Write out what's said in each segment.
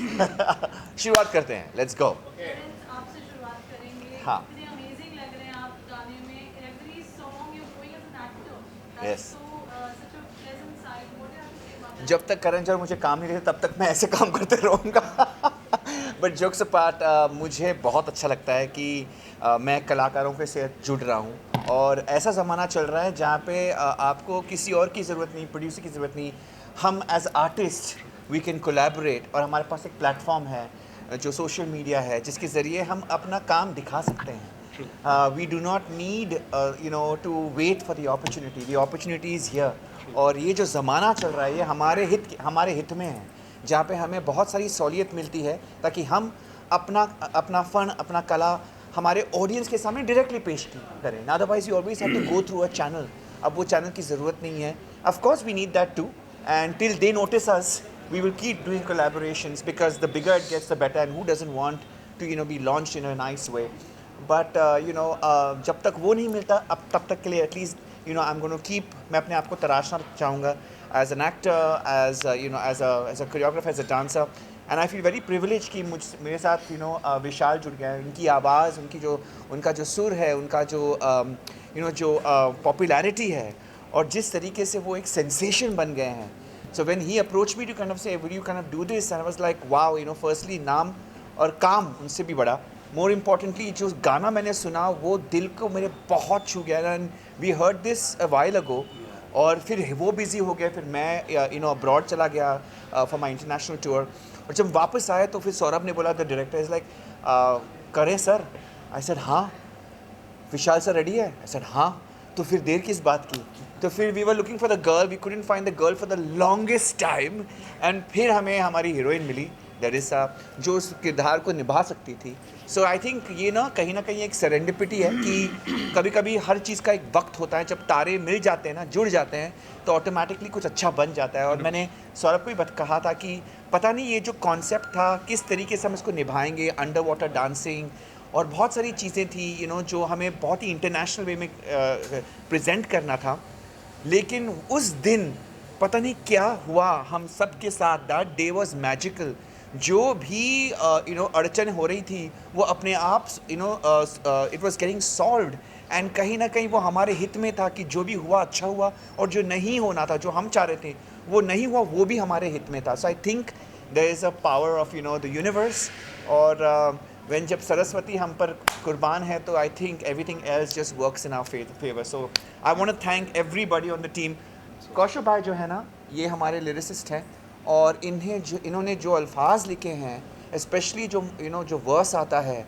शुरुआत करते हैं, लेट्स गो। आपसे शुरुआत करेंगे। हाँ। इतने अमेजिंग लग रहे हैं आप गाने में। Every song you going as an actor, Yes. That's so such a pleasant side. What do you have to say about that? जब तक करण जौहर मुझे काम नहीं देते तब तक मैं ऐसे काम करते रहूँगा। बट जोक्स अपार्ट, मुझे बहुत अच्छा लगता है कि मैं कलाकारों के साथ जुड़ रहा हूँ और ऐसा ज़माना चल रहा है जहाँ पे आपको किसी और की ज़रूरत नहीं, प्रोड्यूसर की ज़रूरत नहीं। हम as artist we can collaborate और हमारे पास एक प्लेटफॉर्म है जो सोशल मीडिया है जिसके ज़रिए हम अपना काम दिखा सकते हैं। We do not need to wait for the opportunity is here। और ये जो ज़माना चल रहा है ये हमारे हित में है, जहाँ पे हमें बहुत सारी सहूलियत मिलती है ताकि हम अपना अपना फ़न, अपना कला हमारे ऑडियंस के सामने डायरेक्टली पेश करें। Otherwise you always have to go through a channel. अब वो चैनल की ज़रूरत नहीं है। Of course we need that too, and till they notice us we will keep doing collaborations because the bigger it gets the better, and who doesn't want to be launched in a nice way। But जब तक वो नहीं मिलता अब तब तक के लिए at least I am going to keep, मैं अपने आप को तराशना चाहूँगा as an actor, as as a choreographer, as a dancer. And I feel very privilege कि मेरे साथ विशाल जुड़ गया है। उनकी आवाज़, उनका जो सुर है, उनका जो पॉपुलैरिटी है और जिस तरीके से वो एक सेंसेशन बन गए हैं। So when he approached me to kind of say, would you kind of do this? And I was like, wow, firstly नाम और काम उनसे भी बड़ा। मोर इम्पॉर्टेंटली जो गाना मैंने सुना वो दिल को मेरे बहुत छू गया। And we heard this a while ago, और फिर वो बिज़ी हो गया, फिर मैं अब्रॉड चला गया फॉर माई इंटरनेशनल टूर। और जब वापस आया तो फिर सौरभ ने बोला, द डायरेक्टर इज़ लाइक, करें सर? आई सेड हाँ। विशाल सर रेडी है? आई सेड हाँ। तो फिर देर किस बात की? तो फिर we were looking for the girl, we couldn't find the girl for the longest time, and फिर हमें हमारी हीरोइन मिली डेरिसा, जो उस किरदार को निभा सकती थी। सो आई थिंक ये कहीं ना कहीं एक सेरेंडिपिटी है कि कभी कभी हर चीज़ का एक वक्त होता है। जब तारे मिल जाते हैं ना, जुड़ जाते हैं, तो ऑटोमेटिकली कुछ अच्छा बन जाता है। और मैंने सौरभ को भी कहा था कि पता नहीं ये जो कॉन्सेप्ट था किस तरीके से हम इसको निभाएंगे, अंडर वाटर डांसिंग और बहुत सारी चीज़ें थी जो हमें बहुत ही इंटरनेशनल वे में प्रेजेंट करना था। लेकिन उस दिन पता नहीं क्या हुआ हम सब के साथ, दैट डे वाज मैजिकल। जो भी अड़चन हो रही थी वो अपने आप it was getting solved, and कहीं ना कहीं वो हमारे हित में था कि जो भी हुआ अच्छा हुआ, और जो नहीं होना था, जो हम चाह रहे थे वो नहीं हुआ, वो भी हमारे हित में था। So I think there is a power of the universe. और when जब सरस्वती हम पर कुर्बान है तो I think everything else just works in our favour. So I want to thank everybody on the team. Kaushal भाई जो है ना, ये हमारे लिरिसिस्ट हैं, और इन्होंने जो अल्फाज लिखे हैं, स्पेशली जो वर्स आता है,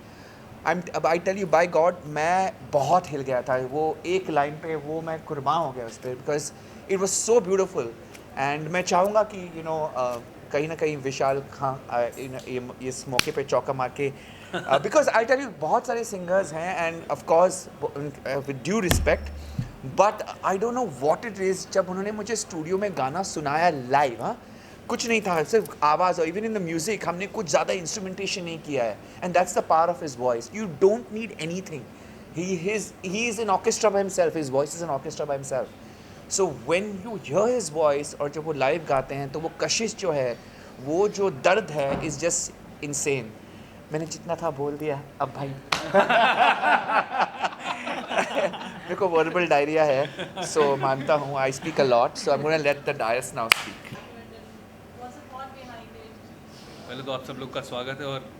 I tell you by god, मैं बहुत हिल गया था वो एक लाइन पे, वो मैं कुर्बान हो गया उस पर, because it was so beautiful. And मैं चाहूँगा कि कहीं ना कहीं विशाल खां इस मौके पे चौका मार के, बिकॉज आई टेल यू बहुत सारे सिंगर्स हैं, end of course with due respect, but I don't know what it is. जब उन्होंने मुझे स्टूडियो में गाना सुनाया लाइव, हाँ, कुछ नहीं था, सिर्फ आवाज़। और इवन इन द म्यूजिक हमने कुछ ज़्यादा इंस्ट्रूमेंटेशन नहीं किया है, and that's the power of his voice. You don't need anything. He is an orchestra by himself, his voice is an orchestra by himself. So when you here his voice और जब वो live गाते हैं तो वो कशिश जो है, वो जो दर्द है, इज़ जस्ट इनसेन। मैंने जितना था बोल दिया अब भाई। मेरे को वर्बल डायरिया है, सो मानता हूँ I speak a lot, so I am gonna let the dais now speak. What's the thought behind it? पहले तो आप सब लोग का स्वागत है, और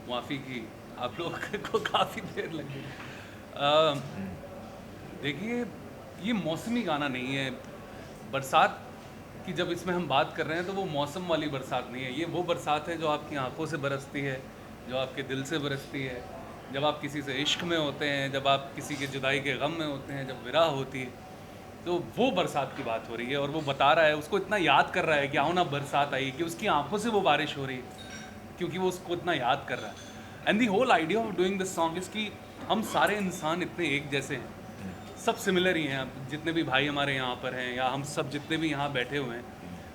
माफ़ी की आप लोग को काफ़ी देर लग गई। देखिए, ये मौसमी गाना नहीं है। बरसात की जब इसमें हम बात कर रहे हैं तो वो मौसम वाली बरसात नहीं है। ये वो बरसात है जो आपकी आंखों से बरसती है, जो आपके दिल से बरसती है, जब आप किसी से इश्क में होते हैं, जब आप किसी के जुदाई के गम में होते हैं, जब विरह होती है, तो वो बरसात की बात हो रही है। और वो बता रहा है, उसको इतना याद कर रहा है कि आओ ना बरसात आई, कि उसकी आंखों से वो बारिश हो रही है क्योंकि वो उसको इतना याद कर रहा है। And the whole idea of doing this song is कि हम सारे इंसान इतने एक जैसे हैं, सब सिमिलर ही हैं। जितने भी भाई हमारे यहाँ पर हैं, या हम सब जितने भी यहाँ बैठे हुए हैं,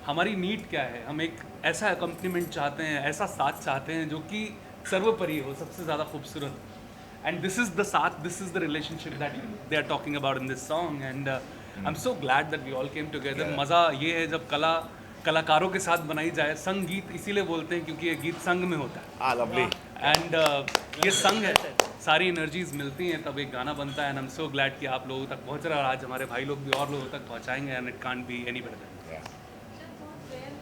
हमारी नीड क्या है? हम एक ऐसा अकम्पनीमेंट चाहते हैं, ऐसा साथ चाहते हैं जो कि सर्वोपरि हो, सबसे ज़्यादा खूबसूरत। एंड दिस इज़ द साथ, this is the relationship that they are talking about in this song. And I am so glad that we all came together. मज़ा ये है जब कला कलाकारों के साथ बनाई जाए। संगीत इसीलिए बोलते हैं क्योंकि ये गीत संग में होता है लवली। एंड ये संग है, सारी एनर्जीज मिलती हैं तब एक गाना बनता है। And I am so glad कि आप लोगों तक पहुंच रहा है और आज हमारे भाई लोग भी और लोगों तक पहुंचाएंगे and it can't be any better. जब बहुत रेयर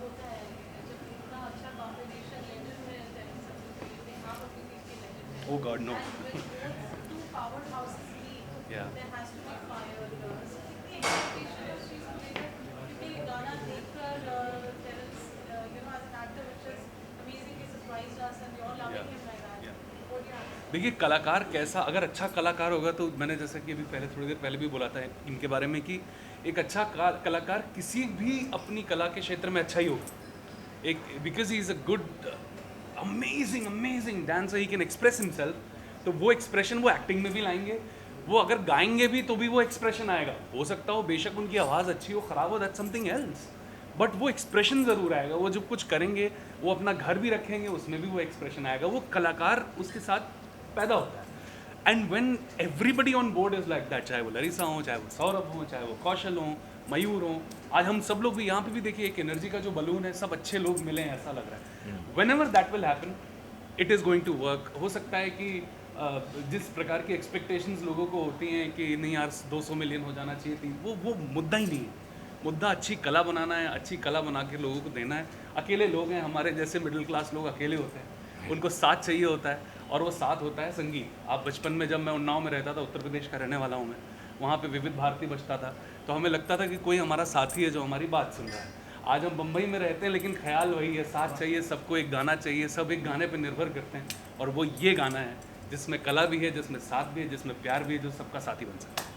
होता है जब इतना अच्छा कॉम्बिनेशन लेजेंड में टेनिस एसोसिएशन में आप अपनी टीम के लेजेंड हैं। Oh God, no. Two power houses meet Yeah. There has to be fire. सो कितनी एक्सपेक्टेशन है उस चीज़ को लेकर, क्योंकि ये गाना देखकर टेनिस you know as an actor which is amazingly surprised us and you are loving him like that. What do you have? देखिए कलाकार कैसा, अगर अच्छा कलाकार होगा तो मैंने जैसे कि अभी पहले थोड़ी देर पहले भी बोला था इनके बारे में कि एक अच्छा कलाकार किसी भी अपनी कला के क्षेत्र में अच्छा ही होगा। एक because he is a good amazing dancer, he can express himself. तो वो एक्सप्रेशन वो एक्टिंग में भी लाएंगे, वो अगर गाएंगे भी तो भी वो एक्सप्रेशन आएगा। हो सकता हो बेशक उनकी आवाज़ अच्छी हो, ख़राब हो, दैट्स समथिंग एल्स, बट वो एक्सप्रेशन ज़रूर आएगा। वो जब कुछ करेंगे, वो अपना घर भी रखेंगे, उसमें भी वो एक्सप्रेशन आएगा। वो कलाकार उसके साथ पैदा होता है। And when everybody on board is like that, चाहे वो लरिसा हो, चाहे वो सौरभ हो, चाहे वो कौशल हो, मयूर हो, आज हम सब लोग भी यहाँ पे भी देखिए एक एनर्जी का जो बलून है, सब अच्छे लोग मिले हैं ऐसा लग रहा है। Whenever that will happen it is going to work. हो सकता है कि जिस प्रकार की एक्सपेक्टेशंस लोगों को होती हैं कि नहीं यार 200 मिलियन हो जाना चाहिए थी, वो मुद्दा ही नहीं है। मुद्दा अच्छी कला बनाना है, अच्छी कला बना के लोगों को देना है। अकेले लोग हैं, हमारे जैसे मिडिल क्लास लोग अकेले होते हैं, उनको साथ चाहिए होता है और वो साथ होता है संगीत। आप बचपन में, जब मैं उन्नाव में रहता था, उत्तर प्रदेश का रहने वाला हूँ मैं, वहाँ पे विविध भारती बजता था तो हमें लगता था कि कोई हमारा साथी है जो हमारी बात सुन रहा है। आज हम बम्बई में रहते हैं लेकिन ख्याल वही है, साथ चाहिए, सबको एक गाना चाहिए, सब एक गाने पे निर्भर करते हैं और वो ये गाना है जिसमें कला भी है, जिसमें साथ भी है, जिसमें प्यार भी है, जो सबका साथी बन सकता है।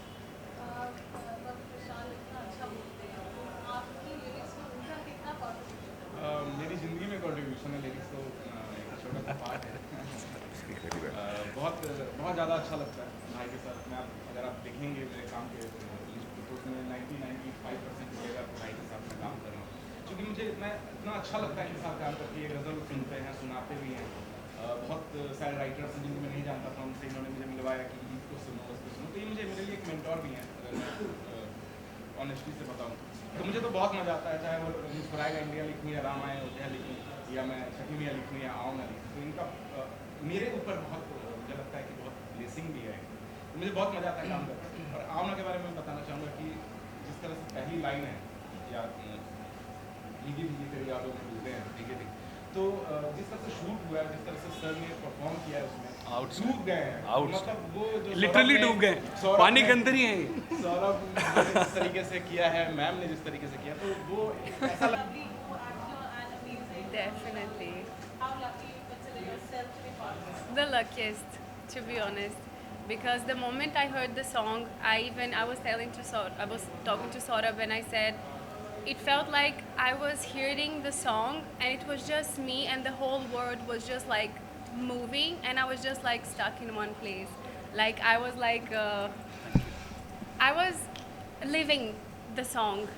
विशाल इतना अच्छा बोलते हैं, तो आपकी लिरिक्स में उनका कितना कॉन्ट्रीब्यूशन है? मेरी ज़िंदगी में कंट्रीब्यूशन है, लिरिक्स तो एक छोटा सा पार्ट है। बहुत बहुत ज़्यादा अच्छा लगता है भाई के साथ। मैं अगर आप देखेंगे मेरे काम के लिस्ट को, तो उसमें 90-95% मिलेगा भाई के साथ मैं काम कर रहा हूँ, क्योंकि मुझे इतना अच्छा लगता है इनके साथ काम करके। ये गज़ल सुनते हैं, सुनाते भी हैं। बहुत सारे राइटर्स हैं जिनको मैं नहीं जानता था, उनसे इन्होंने मुझे मिलवाया कि इसको सुनो, उसको सुनो। तो ये मुझे मेरे लिए एक मेंटोर भी हैं, अगर मैं ऑनेस्टली से बताऊँ तो। मुझे तो बहुत मज़ा आता है, चाहे वो मुस्कुराएगा इंडिया लिखूँ या राम आए अयोध्या लिखूँ, या मैं छठी मियाँ लिखूँ या आओ ना लिखूँ। तो इनका मेरे ऊपर बहुत, मुझे लगता है कि बहुत ब्लेसिंग भी है। तो मुझे बहुत मज़ा आता है काम करके। और आओ ना के बारे में बताना चाहूँगा कि जिस तरह से पहली लाइन है, या भीगी भीगी तेरी यादों में डूबे हैं, भीगे भीगे, तो जिस तरह से शूट हुआ है, जिस तरह से सर ने परफॉर्म किया है उसमें, डूब गए हैं। मतलब वो जो लिटरली डूब गए, पानी के अंदर ही है ये। सौरभ ने जिस तरीके से किया है, मैम ने जिस तरीके से किया, तो वो ऐसा Lovely co-actor and amazing. Definitely. How lucky you consider yourself to be part of it? The luckiest, to be honest. Because the moment I heard the song, I was talking to Saurabh and I said, it felt like I was hearing the song and it was just me and the whole world was just like moving and I was just like stuck in one place. Like I was living the song.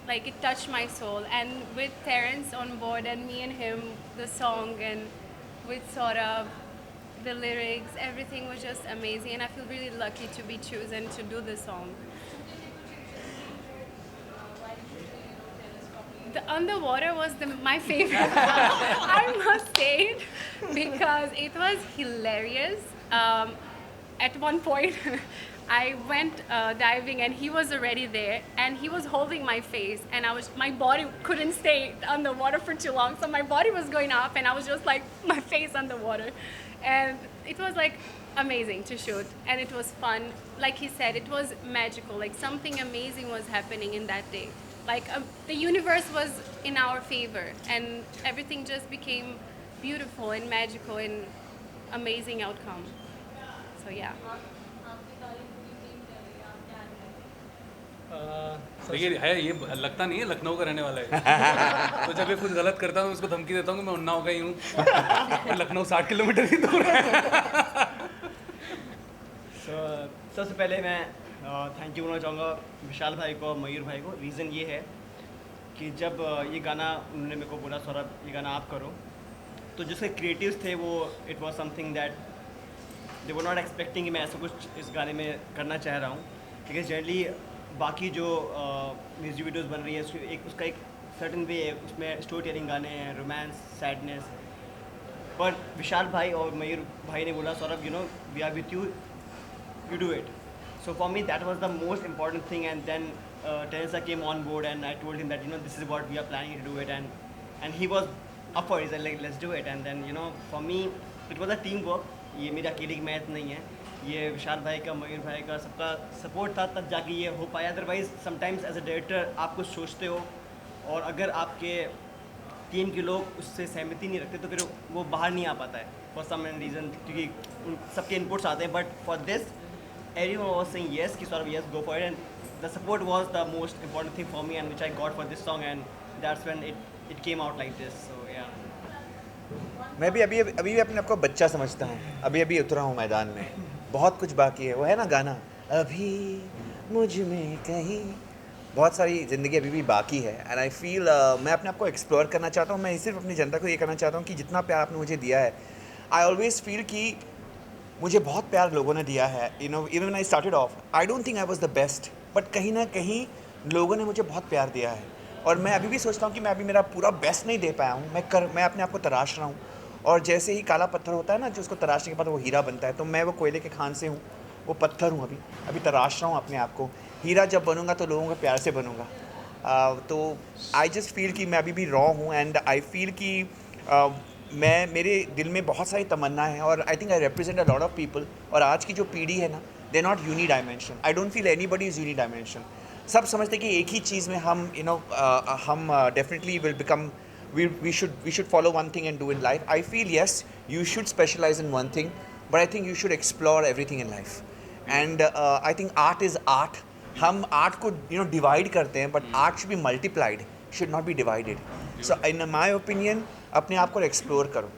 Like it touched my soul, and with Terrence on board and me and him, the song, and with Saurabh, the lyrics, everything was just amazing, and I feel really lucky to be chosen to do this song. The underwater was my favorite. I must say it because it was hilarious. At one point, I went diving and he was already there and he was holding my face and my body couldn't stay underwater for too long, so my body was going up and I was just like my face underwater, and it was like amazing to shoot and it was fun. Like he said, it was magical, like something amazing was happening in that day. Like the universe was in our favor and everything just became beautiful and magical and amazing outcome. So yeah. आपकी तारीफ पूरी team कर रही है, आप क्या करें? देखिए है, ये लगता नहीं है लखनऊ का रहने वाला है। तो जब ये कुछ गलत करता हूँ मैं उसको धमकी देता हूँ कि मैं उन्नाव का ही हूँ। लखनऊ 60 किलोमीटर ही दूर है। सबसे पहले मैं थैंक यू बोलना चाहूँगा विशाल भाई को, मयूर भाई को। रीज़न ये है कि जब ये गाना उन्होंने मेरे को बोला सौरभ ये गाना आप करो, तो जिसके क्रिएटिव्स थे वो it was something that they were not expecting कि मैं ऐसा कुछ इस गाने में करना चाह रहा हूँ। बिकॉज जनरली बाकी जो म्यूज़िक वीडियोज़ बन रही है उसका एक सर्टन वे है, उसमें स्टोरी टेलिंग गाने हैं, रोमांस, सैडनेस। पर विशाल भाई और मयूर भाई ने बोला Saurabh you know we are with you, you do it. So for me, that was the most important thing. And then Teresa came on board, and I told him that you know this is what we are planning to do it, and he was up for it. He said like let's do it. And then you know for me, it was a team work. ये मेरा अकेले की मेहनत नहीं है, ये विशाल भाई का, मयूर भाई का, सबका सपोर्ट था तब जाके ये हो पाया। Otherwise sometimes as a director आप कुछ सोचते हो और अगर आपके टीम के लोग उससे सहमति नहीं रखते तो फिर वो बाहर नहीं आ पाता है फॉर सम रीज़न, क्योंकि सबके इनपुट्स आते हैं। But for this everyone was saying yes, ki sort of yes, go for it, and the support was the most important thing for me, and which I got for this song, and that's when it came out like this. So yeah. मैं भी अभी अभी भी अपने आप को बच्चा समझता हूँ, अभी अभी उतरा हूँ मैदान में, बहुत कुछ बाकी है। वो है ना गाना, अभी मुझ में कहीं, बहुत सारी ज़िंदगी अभी भी बाकी है। एंड आई फील मैं अपने आप को एक्सप्लोर करना चाहता हूँ। मैं सिर्फ अपनी जनता को ये करना चाहता हूँ कि जितना प्यार आपने मुझे दिया है, आई ऑलवेज फील कि मुझे बहुत प्यार लोगों ने दिया है। You no even I started off, I don't think I was the best, but कहीं ना कहीं लोगों ने मुझे बहुत प्यार दिया है। और मैं अभी भी सोचता हूँ कि मैं अभी मेरा पूरा बेस्ट नहीं दे पाया हूँ। मैं अपने आप को तराश रहा हूँ, और जैसे ही काला पत्थर होता है ना, जो उसको तराशने के बाद वो हीरा बनता है, तो मैं वो कोयले के खान से हूँ, वो पत्थर हूँ। अभी तराश रहा हूँ अपने आप को। हीरा जब बनूंगा तो लोगों के प्यार से बनूंगा। तो आई जस्ट फील कि मैं अभी भी रॉ हूँ, एंड आई फील कि मेरे दिल में बहुत सारी तमन्नाएं हैं, और I think I represent a lot of people. और आज की जो पीढ़ी है ना, they not I don't feel anybody is unidimension. सब समझते कि एक ही चीज़ में हम हम definitely will become, we should follow one thing and do in life. I feel yes, you should specialize in one thing, but I think you should explore everything in life. And I think art is art. हम art को divide करते हैं, but art should be multiplied, should not B divided. So in my opinion अपने आप को explore करो।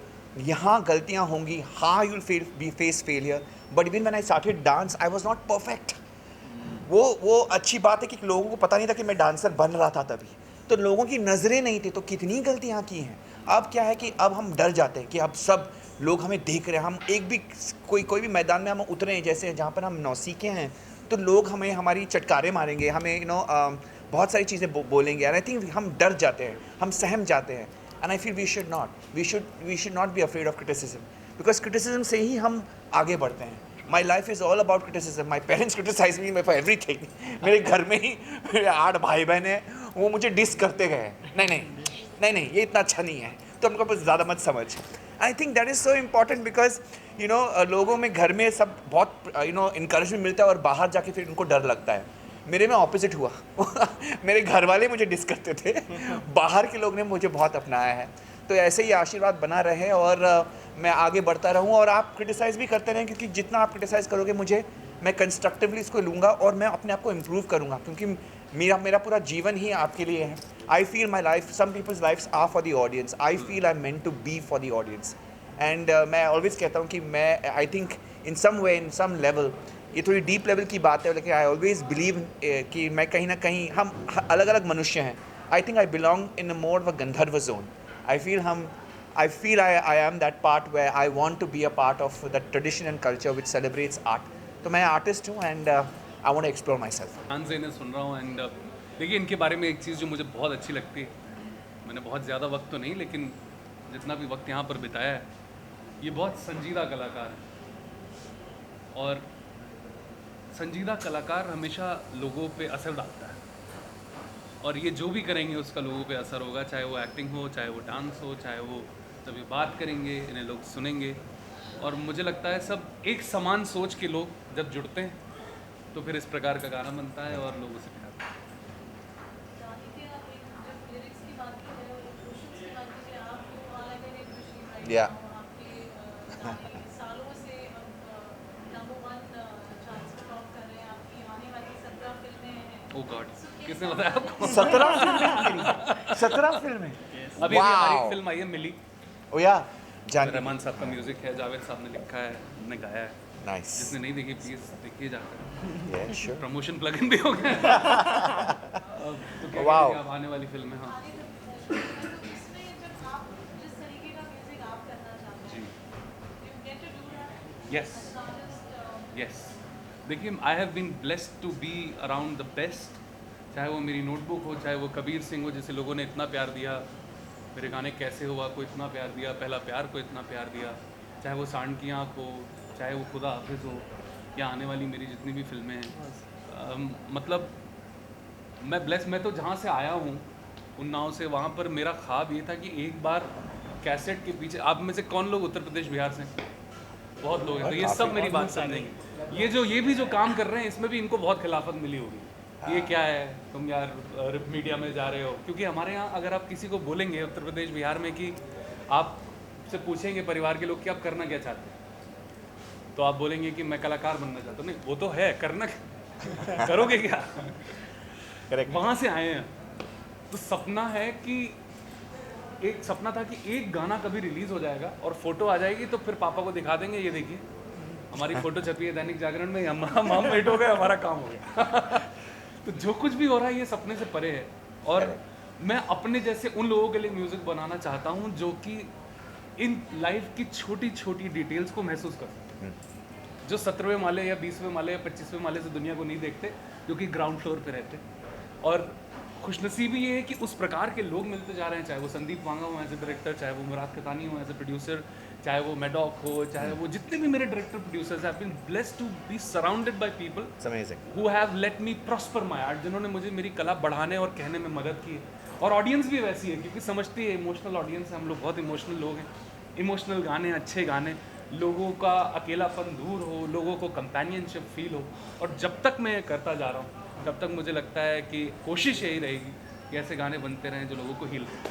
यहाँ गलतियाँ होंगी, हाँ you will face failure, but even when I started dance I was not perfect. वो अच्छी बात है कि लोगों को पता नहीं था कि मैं डांसर बन रहा था तभी, तो लोगों की नज़रें नहीं थी, तो कितनी गलतियाँ की हैं। अब क्या है कि अब हम डर जाते हैं कि अब सब लोग हमें देख रहे हैं। हम एक भी कोई भी मैदान में हम उतरे हैं, जैसे जहाँ पर हम नौसीखे हैं, तो लोग हमें हमारी चटकारे मारेंगे, हमें बहुत सारी चीज़ें बोलेंगे, एंड आई थिंक हम डर जाते हैं, हम सहम जाते हैं। And I feel we should not be afraid of criticism, because criticism से ही हम आगे बढ़ते हैं। My life is all about criticism. My parents criticise me for everything. मेरे घर में ही मेरे 8 भाई बहन हैं, वो मुझे डिस करते गए, नहीं ये इतना अच्छा नहीं है, तो हमको बस ज़्यादा मत समझ। I think that is so important, because लोगों में घर में सब बहुत इनकरेजमेंट मिलता है, और बाहर जाके फिर उनको डर लगता है। मेरे में ऑपोजिट हुआ मेरे घर वाले मुझे डिस करते थे, बाहर के लोग ने मुझे बहुत अपनाया है। तो ऐसे ही आशीर्वाद बना रहे, और मैं आगे बढ़ता रहूँ। और आप क्रिटिसाइज़ भी करते रहें, क्योंकि जितना आप क्रिटिसाइज़ करोगे मुझे, मैं कंस्ट्रक्टिवली इसको लूँगा और मैं अपने आप को इम्प्रूव करूँगा, क्योंकि मेरा पूरा जीवन ही आपके लिए है। I feel my life, some peoples lifes are for the audience, I feel I am meant to be for the audience. And मैं ऑलवेज कहता हूँ कि मैं I think in some way, in some level, ये थोड़ी deep level की बात है, लेकिन आई ऑलवेज बिलीव कि मैं कहीं ना कहीं, हम अलग अलग मनुष्य हैं। आई think I belong in a more of a Gandharva zone. I feel I am that part where I want to be a part of that tradition and culture which celebrates art. तो मैं artist हूँ, and I want to explore myself. ध्यान से इन्हें सुन रहा हूँ, and देखिए इनके बारे में एक चीज़ जो मुझे बहुत अच्छी लगती है, मैंने बहुत ज़्यादा वक्त तो नहीं, लेकिन जितना भी वक्त यहाँ पर बिताया है, ये बहुत संजीदा कलाकार है, और संजीदा कलाकार हमेशा लोगों पे असर डालता है, और ये जो भी करेंगे उसका लोगों पे असर होगा, चाहे वो एक्टिंग हो, चाहे वो डांस हो, चाहे वो जब ये बात करेंगे इन्हें लोग सुनेंगे। और मुझे लगता है सब एक समान सोच के लोग जब जुड़ते हैं तो फिर इस प्रकार का गाना बनता है और लोग उसे प्यार करते हैं। Yeah. ओह गॉड, किसने बताया आपको? 17 फिल्में। अभी हमारी फिल्म आई है मिली, ओ या रहमान साहब का म्यूजिक है, जावेद साहब ने लिखा है, हमने गाया है। नाइस। जिसने नहीं देखी प्लीज देखिए जाकर। Yeah, sure. Promotion plug in भी हो गया। तो क्या Wow. कहेंगे आप आने वाली फिल्म में? हाँ जी, यस यस। देखिए, I have been blessed to be around the best चाहे वो मेरी नोटबुक हो, चाहे वो कबीर सिंह हो जिसे लोगों ने इतना प्यार दिया, मेरे गाने कैसे हुआ को इतना प्यार दिया, पहला प्यार को इतना प्यार दिया, चाहे वो सांड की आँख हो, चाहे वो खुदा हाफिज़ हो, या आने वाली मेरी जितनी भी फिल्में हैं। मतलब मैं तो जहाँ से आया हूँ उन्नाव से, वहाँ पर मेरा ख्वाब ये था कि एक बार कैसेट के पीछे, आप में से कौन लोग उत्तर प्रदेश बिहार से? बहुत लोग हैं, तो ये सब मेरी बात समझेंगे। ये भी जो काम कर रहे हैं इसमें भी इनको बहुत खिलाफत मिली होगी। ये क्या है तुम यार मीडिया में जा रहे हो? क्योंकि हमारे यहाँ अगर आप किसी को बोलेंगे उत्तर प्रदेश बिहार में कि आपसे पूछेंगे परिवार के लोग कि आप करना क्या चाहते हैं, तो आप बोलेंगे कि मैं कलाकार बनना चाहता हूँ। नहीं, वो तो है, करना करोगे क्या? करेक्ट। वहाँ से आए हैं। तो सपना है कि एक सपना था कि एक गाना कभी रिलीज़ हो जाएगा और फोटो आ जाएगी तो फिर पापा को दिखा देंगे, ये देखिए हमारी फोटो छपी है दैनिक जागरण में, हम वेट हो गए, हमारा काम हो गया। तो जो कुछ भी हो रहा है ये सपने से परे है। और मैं अपने जैसे उन लोगों के लिए म्यूज़िक बनाना चाहता हूँ जो कि इन लाइफ की छोटी छोटी डिटेल्स को महसूस कर सकते, जो 17वें माले या 20वें माले या 25वें माले से दुनिया को नहीं देखते, जो कि ग्राउंड फ्लोर पे रहते। और खुशनसीबी ये है कि उस प्रकार के लोग मिलते जा रहे हैं, चाहे वो संदीप वांगा हो एज ए डायरेक्टर, चाहे वो मुराद खतानी हो एज ए प्रोड्यूसर, चाहे वो मैडॉक हो, चाहे वो जितने भी मेरे डायरेक्टर प्रोड्यूसर्स हैं। I been blessed to be surrounded by people who have let me prosper my art, जिन्होंने मुझे मेरी कला बढ़ाने और कहने में मदद की। और ऑडियंस भी वैसी है क्योंकि समझती है, इमोशनल ऑडियंस है, हम लोग बहुत इमोशनल लोग हैं। इमोशनल गाने, अच्छे गाने, लोगों का अकेलापन दूर हो, लोगों को कंपेनियनशिप फील हो। और जब तक मैं करता जा रहा हूँ तब तक मुझे लगता है कि कोशिश यही रहेगी कि ऐसे गाने बनते रहें जो लोगों को हील करें।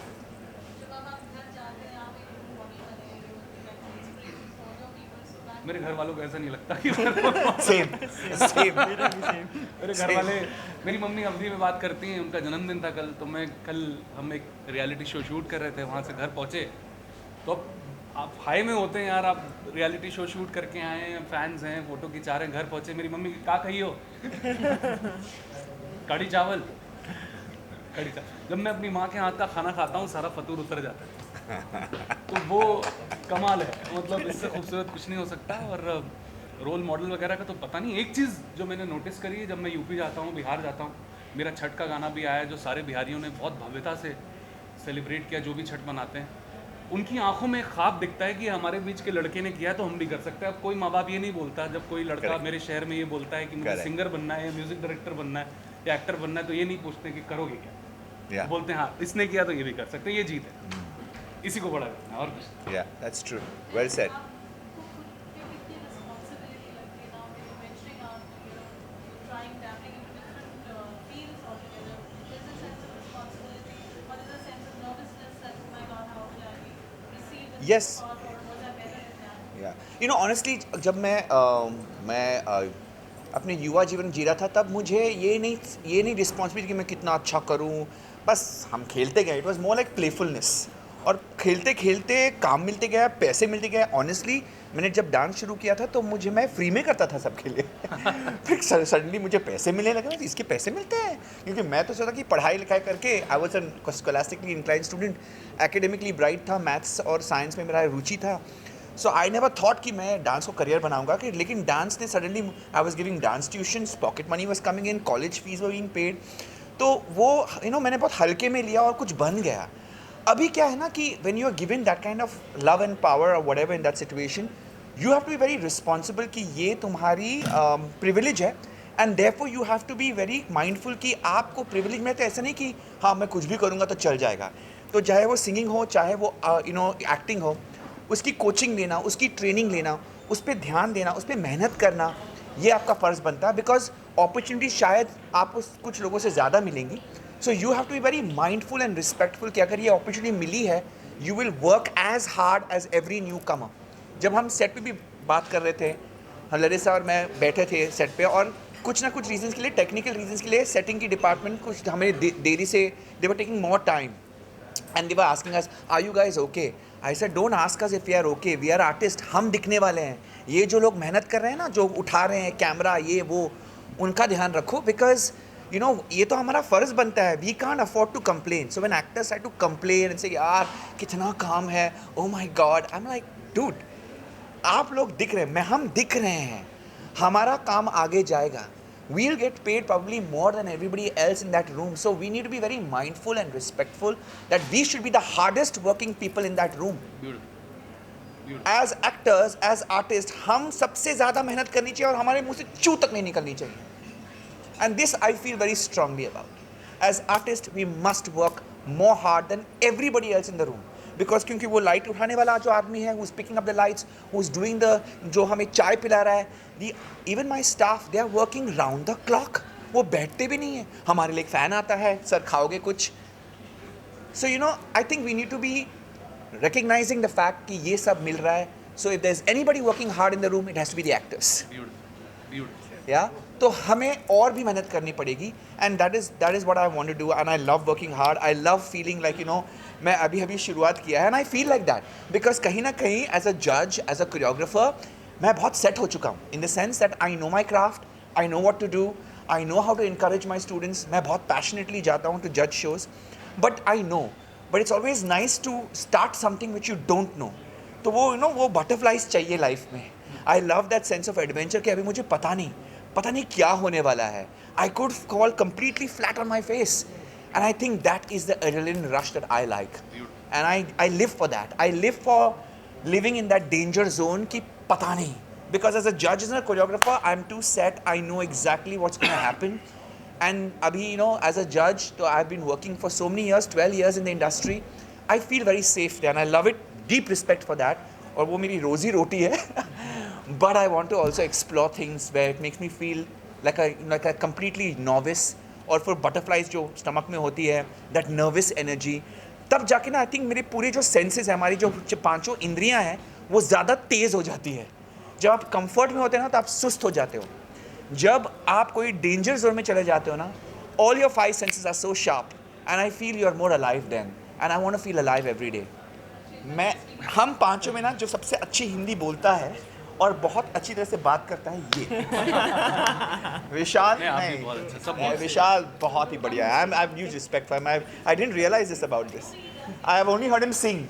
जब आप घर जाते हैं, आप एक बॉडी बने, inspiration for your people, so that मेरे घर वालों को ऐसा नहीं लगता कि सेम मेरे घर वाले, मेरी मम्मी अवधि में बात करती हैं, उनका जन्मदिन था कल, तो हम एक रियलिटी शो शूट कर रहे थे, वहाँ से घर पहुँचे तो आप हाई में होते हैं यार, आप रियलिटी शो शूट करके आए हैं, फैंस हैं, फोटो खिंचा रहे हैं, घर पहुँचे मेरी मम्मी क्या कही हो? कढ़ी चावल। जब मैं अपनी माँ के हाथ का खाना खाता हूँ सारा फतूर उतर जाता है। तो वो कमाल है, मतलब इससे खूबसूरत कुछ नहीं हो सकता। और रोल मॉडल वगैरह का तो पता नहीं। एक चीज़ जो मैंने नोटिस करी है, जब मैं यूपी जाता हूँ, बिहार जाता हूँ, मेरा छठ का गाना भी आया जो सारे बिहारियों ने बहुत भव्यता से सेलिब्रेट किया, जो भी छठ मनाते हैं। उनकी आंखों में एक ख्वाब दिखता है कि हमारे बीच के लड़के ने किया तो हम भी कर सकते हैं। अब कोई माँ बाप ये नहीं बोलता, जब कोई लड़का Correct. मेरे शहर में ये बोलता है कि मुझे Correct. सिंगर बनना है या म्यूजिक डायरेक्टर बनना है या एक्टर बनना है, तो ये नहीं पूछते कि करोगे क्या। Yeah. बोलते हैं हाँ इसने किया तो ये भी कर सकते हैं, ये जीत है, इसी को बड़ा करना है और कुछ। Yeah, that's true. Well said. आपको खुद पे कितनी रिस्पॉन्सिबिलिटी लगती है ना, when you're venturing out, you're trying, dabbling into different fields altogether. There's a sense of responsibility, or there's a sense of nervousness that, oh my God, how will I be received in Yes. this part, or was I better than that? Yeah. You know, honestly, जब मैं अपने युवा जीवन जी रहा था, तब मुझे ये नहीं रिस्पॉन्सिबिलिटी कि मैं कितना अच्छा करूं, बस हम खेलते गए। It was more like playfulness, और खेलते खेलते काम मिलते गया, पैसे मिलते गए। ऑनेस्टली मैंने जब डांस शुरू किया था तो मैं फ्री में करता था सबके लिए। फिर सडनली मुझे पैसे मिलने लगे, तो इसके पैसे मिलते हैं, क्योंकि मैं तो सोचा कि पढ़ाई लिखाई करके, I was an scholastically inclined student, academically bright था, मैथ्स और साइंस में मेरा रुचि था। सो आई नेवर थॉट कि मैं डांस को करियर बनाऊंगा, कि लेकिन डांस ने suddenly, I was giving dance tuitions, pocket money was coming in, college fees were being paid, तो वो मैंने बहुत हल्के में लिया और कुछ बन गया। अभी क्या है ना कि when you are given that kind of love and power और whatever in that situation, you have to be very responsible कि ये तुम्हारी प्रिविलेज है, and therefore you have to be very mindful कि आपको प्रिविलेज में तो ऐसा नहीं कि हाँ मैं कुछ भी करूँगा तो चल जाएगा। तो चाहे वो सिंगिंग हो, चाहे वो एक्टिंग हो, उसकी कोचिंग लेना, उसकी ट्रेनिंग लेना, उस पर ध्यान देना, उस पर मेहनत करना, ये आपका फ़र्ज़ बनता है। बिकॉज अपॉर्चुनिटी शायद आपको कुछ लोगों से ज़्यादा मिलेंगी। So you have to be very mindful and respectful कि अगर ये अपॉर्चुनिटी मिली है, you will work as hard as every newcomer. जब हम सेट पे भी बात कर रहे थे, लरिसा और मैं बैठे थे सेट पे, और कुछ ना कुछ रीजंस के लिए, टेक्निकल रीजंस के लिए, सेटिंग की डिपार्टमेंट कुछ हमें देरी से, they were taking more time and they were asking us, are you guys okay? I said, don't ask us if we are okay, we are artists, हम दिखने वाले हैं। ये जो लोग मेहनत कर रहे हैं ना, जो उठा रहे हैं कैमरा, ये वो, उनका ध्यान रखो, because you know ये तो हमारा फ़र्ज़ बनता है। we can't afford to complain, so when actors try to complain and say यार कितना काम है, oh my god, I'm like dude, आप लोग दिख रहे हैं, हम दिख रहे हैं, हमारा काम आगे जाएगा, we'll get paid probably more than everybody else in that room. So we need to be very mindful and respectful that we should be the hardest working people in that room. Beautiful As actors, as artists, हम सबसे ज़्यादा मेहनत करनी चाहिए और हमारे मुंह से चू तक नहीं निकलनी चाहिए. And this I feel very strongly about. As artists, we must work more hard than everybody else in the room. Because क्योंकि वो लाइट उठाने वाला जो आदमी है, who's picking up the lights, who's doing the, जो हमें चाय पिला रहा है, even my staff, they are working round the clock. वो बैठते भी नहीं है. हमारे लिए एक फ़ैन आता है, सर खाओगे कुछ? So you know, I think we need to be recognizing the fact कि ये सब मिल रहा है. So if there's anybody working hard in the room, it has to be the actors. Beautiful या तो हमें और भी मेहनत करनी पड़ेगी. And that is what I want to do. And I love working hard. I love feeling like, you know, मैं अभी शुरुआत किया है and I feel like that because कहीं ना कहीं एज अ जज, एज अ कोरियोग्राफर, मैं बहुत सेट हो चुका हूँ in the sense that I know my craft, I know what to do, I know how to encourage my students. मैं बहुत पैशनेटली जाता हूँ टू जज shows, but I know, but it's always nice to start something which you don't know. तो वो, you know, वो butterflies चाहिए life में. I love that sense of adventure कि अभी मुझे पता नहीं क्या होने वाला है. I could fall completely flat on my face. And I think that is the adrenaline rush that I like. And I live for that. I live for living in that danger zone ki pata nahi. Because as a judge, as a choreographer, I'm too set. I know exactly what's going to happen. And abhi, you know, as a judge, so I've been working for so many years, 12 years in the industry. I feel very safe there and I love it. Deep respect for that. और वो मेरी रोजी रोटी है. But I want to also explore things where it makes me feel like a completely novice. और फिर butterflies जो stomach में होती है, दैट नर्वस एनर्जी, तब जाके ना आई थिंक मेरे पूरे जो सेंसेस हैं, हमारी जो पांचों इंद्रियां हैं, वो ज़्यादा तेज़ हो जाती है. जब आप कंफर्ट में होते हैं ना, तो आप सुस्त हो जाते हो. जब आप कोई डेंजर जोन में चले जाते हो ना, all your 5 senses are so sharp and I feel you are more alive then. And I want to feel alive every day. हम पांचों में ना जो सबसे अच्छी हिंदी बोलता है और बहुत अच्छी तरह से बात करता है, ये विशाल. नहीं, विशाल बहुत ही बढ़िया है. I have huge respect for him. I didn't realise this about this. I have only heard him sing.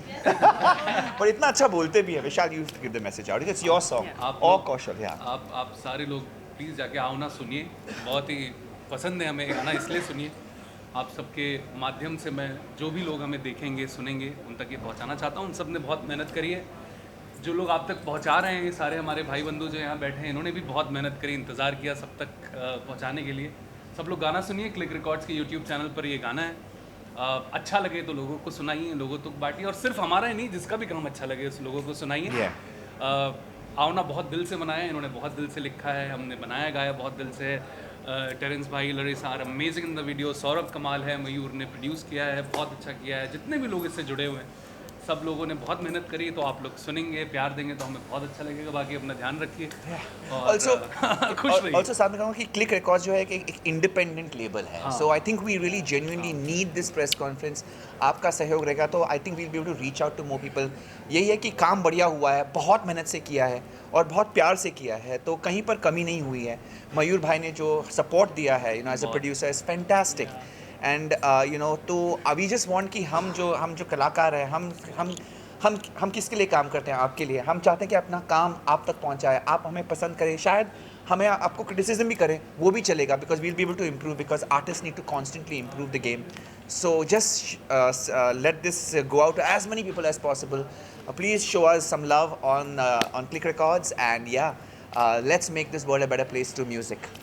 पर इतना अच्छा बोलते भी है. Vishal, you give the message out. It's your song. और कौशल, या आप सारे लोग प्लीज़ जाके आओ ना, सुनिए. बहुत ही पसंद है हमें ये गाना, इसलिए सुनिए. आप सबके माध्यम से मैं जो भी लोग हमें देखेंगे सुनेंगे उन तक ये पहुंचाना चाहता हूं. उन सब ने बहुत मेहनत करी है. जो लोग आप तक पहुंचा रहे हैं, ये सारे हमारे भाई बंधु जो यहाँ बैठे हैं, इन्होंने भी बहुत मेहनत करी, इंतज़ार किया सब तक पहुंचाने के लिए. सब लोग गाना सुनिए. क्लिक रिकॉर्ड्स के यूट्यूब चैनल पर ये गाना है. अच्छा लगे तो लोगों को सुनाइए, लोगों तक बांटिए. और सिर्फ हमारा ही नहीं, जिसका भी काम अच्छा लगे उस लोगों को सुनाइए. आओ ना बहुत दिल से बनाया, इन्होंने बहुत दिल से लिखा है, हमने बनाया गाया बहुत दिल से. टेरेंस भाई, Larissa are amazing in the video. Saurabh कमाल है, मयूर ने प्रोड्यूस किया है, बहुत अच्छा किया है. जितने भी लोग इससे जुड़े हुए हैं, सब लोगों ने बहुत मेहनत करी. तो आप लोग सुनेंगे, प्यार देंगे तो हमें बहुत अच्छा लगेगा. बाकी अपना ध्यान रखिए. ऑल्सो खुश रहिए. ऑल्सो साथ में कहूँगा कि क्लिक रिकॉर्ड्स जो है एक इंडिपेंडेंट लेबल है. So I think we really genuinely need this press conference. आपका सहयोग रहेगा तो I think we'll be able to reach out to more people. यही है कि काम बढ़िया हुआ है, बहुत मेहनत से किया है और बहुत प्यार से किया है, तो कहीं पर कमी नहीं हुई है. मयूर भाई ने जो सपोर्ट दिया है, you know, as a producer, is fantastic. And you know, तो वी जस्ट वांट कि हम जो कलाकार हैं, हम किसके लिए काम करते हैं? आपके लिए. हम चाहते हैं कि अपना काम आप तक पहुंचाए, आप हमें पसंद करें, शायद हमें आपको क्रिटिसिज्म भी करें, वो भी चलेगा. Because we'll be able to improve, because artist need to constantly improve the game. So just let this go out to as many people as possible. Please show us some love on Click Records, and yeah, let's make this world a better place through music.